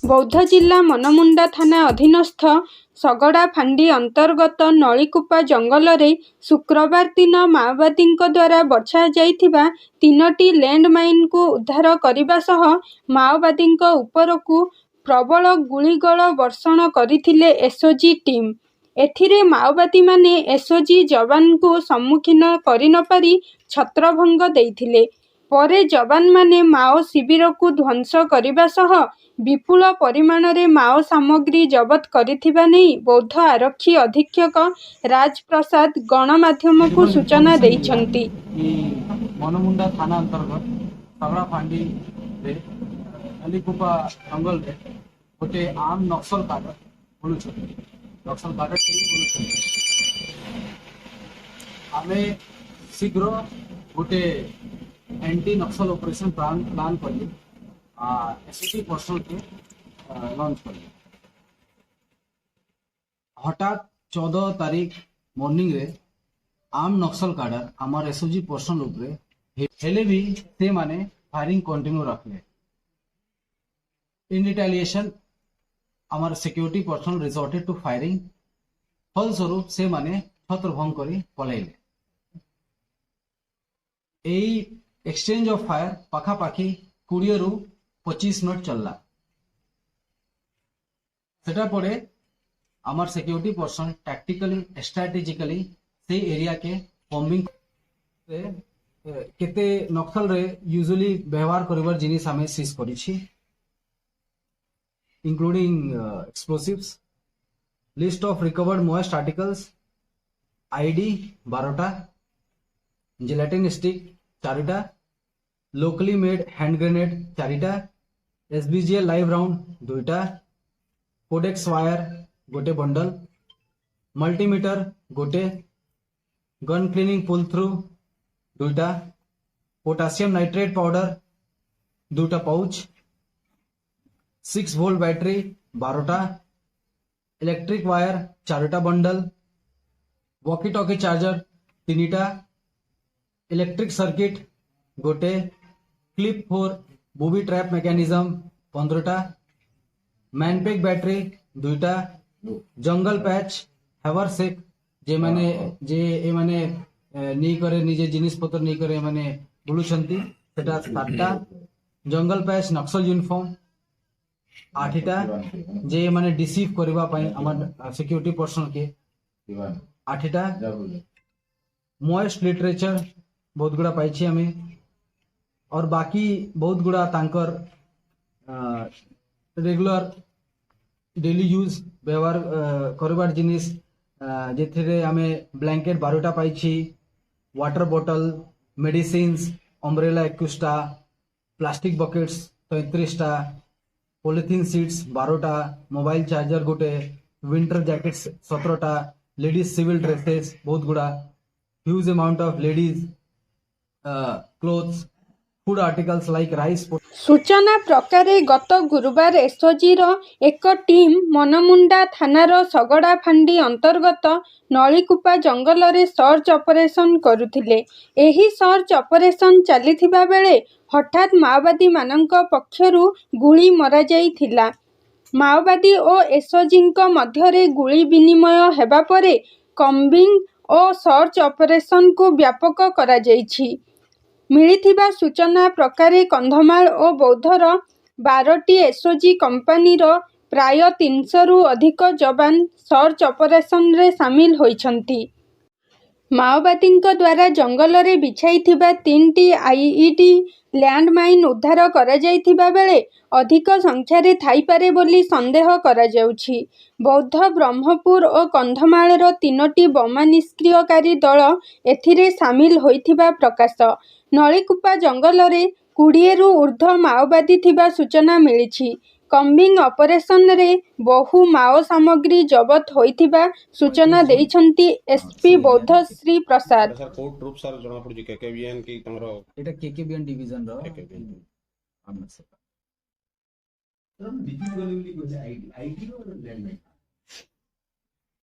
बौद्ध जिला मनमुंडा थाना अधीनस्थ सगड़ा फांडी अंतर्गत नलीकुपा जंगल में शुक्रवार दिन माओवादी द्वारा बछा जाइथिबा 3टी लैंडमाइन को उद्धार करने सह माओवादी उपरकू प्रबल गुलीगोल वर्षण करथिले एसओजी टीम। एथिरे माओवादी माने एसओजी जवान को सम्मुखीन करि न पारि छत्रभंग देइथिले। परे जवान माने माओ शिविर को ध्वंस करने सह विपुल परिमाण रे माओ सामग्री जबत करिथिबा नहीं बौद्ध आरक्षी अधीक्षक राजप्रसाद गणमाध्यम को सूचना देइछंती। मनमुंडा थाना अंतर्गत सगड़ा फांडी रे अलीकुपा जंगल रे गोटे आम नक्सल काडर आमे शीघ्र गोटे एंटी नक्सल ऑपरेशन प्लान करी एसओजी पर्सनल के लॉन्च कर। हठात 14 तारीख मॉर्निंग रे आम नक्सल काडर आमर एसओजी पर्सनल उपरे हेले भी से माने फायरिंग कंटिन्यू रखले। इन रिटेलिएशन आमर security personnel resorted to firing. फलस्वरूप से माने छत्रभंग करी पलाइले। एई एक्सचेंज ऑफ फायर पाखापाखी 20 रु 25 मिनट चलला। सेटा पड़े आमर सिक्योरिटी पर्सन टैक्टिकली स्ट्रेटेजिकली से एरिया के बॉम्बिंग केते नक्सल रे यूजुअली व्यवहार करबार जिनिस हमें सीज करिछि, including explosives. List of recovered Maoist articles IED 12टा, जिलेटिन स्टिक 4टा, लोकली मेड हैंड ग्रेनेड 4टा, एसबीजीएल लाइव राउंड 2टा, कोडेक्स वायर गोटे बंडल, मल्टीमीटर गोटे, गन क्लीनिंग पुल थ्रू 2टा, पोटासियम नाइट्रेट पाउडर 2टा पाउच, 6 वोल्ट बैटरी 12टा, electric wire 4टा बंडल, वॉकी टॉकी चार्जर 3टा, इलेक्ट्रिक सर्किट गोटे, clip for booby trap mechanism 15टा, मैनपेक बैटरी 2टा, जंगल पैच हैवर सेक जे माने नहीं करे निजे जिनिस पत्र नहीं करे माने बुलुछंती सेटा 7टा, जंगल पैच नक्सल यूनिफॉर्म 8टा जे माने डिसीव करबा पई हमर सिक्योरिटी पर्सनल के 8टा, मोइस्ट लिटरेचर बहुत गुड़ा पाइछि हमें और बाकी बहुत गुड़ा तांकर रेगुलर डेली यूज व्यवहार करबार जिनिस जेथिरे हमें ब्लैंकेट 12टा पाइछि, वाटर बॉटल, मेडिसिन्स, अम्ब्रेला 21टा, प्लास्टिक बकेट्स 33टा, पॉलिथीन सीट्स 12टा, मोबाइल चार्जर गोटे, विंटर जैकेट्स 17टा, लेडीज सिविल ड्रेसेस बहुत गुड़ा, huge amount of ladies clothes, food articles like rice. सूचना प्रकार गत गुरुवार एसओजी रो एक टीम मनमुंडा थानार सगड़ा फांडी अंतर्गत नलीकुपा जंगल रे सर्च ऑपरेशन करुथिले। एही सर्च ऑपरेशन चलिथिबा बेले हठात माओवादी मानक पक्षरु गुली मरा जाइथिला। माओवादी और एसओजी मध्यरे गुली विनिमय हेबा परे कम्बिंग और सर्च ऑपरेशन को व्यापक करा जाइछि। मिलिथिबा सूचना प्रकार कंधमाल और बौद्धर 12टी एसओजी कंपानी प्राय 300 रु अधिक जवान सर्च ऑपरेशन रे शामिल होइछंती। माओवादी द्वारा जंगल रे बिछाइथिबा 3टी आईईडी लैंडमाइन उद्धार करा जाइथिबा बेले अधिक संख्यारे थाइपारे बोली संदेह करा जाउछि। बौद्ध, ब्रह्मपुर और कंधमाल 3टी बोमा निष्क्रियकारी दल एथिरे शामिल होइथिबा प्रकाश। नलीकुपा जंगल रे 20 रु ऊर्ध्व माओवादी थिबा सूचना मिलिछि। कम्बिंग ऑपरेशन रे बहु माओ सामग्री जबत होइथिबा सूचना देइछंती एसपी बौद्ध Shri Prasad. Sir code troupe sir जणा पडुछि केकेबीएन की तमरो एटा केकेबीएन डिवीजन रो केकेबीएन आमर से सर डिफिकल्ट को आईडी रो लैंडमाइन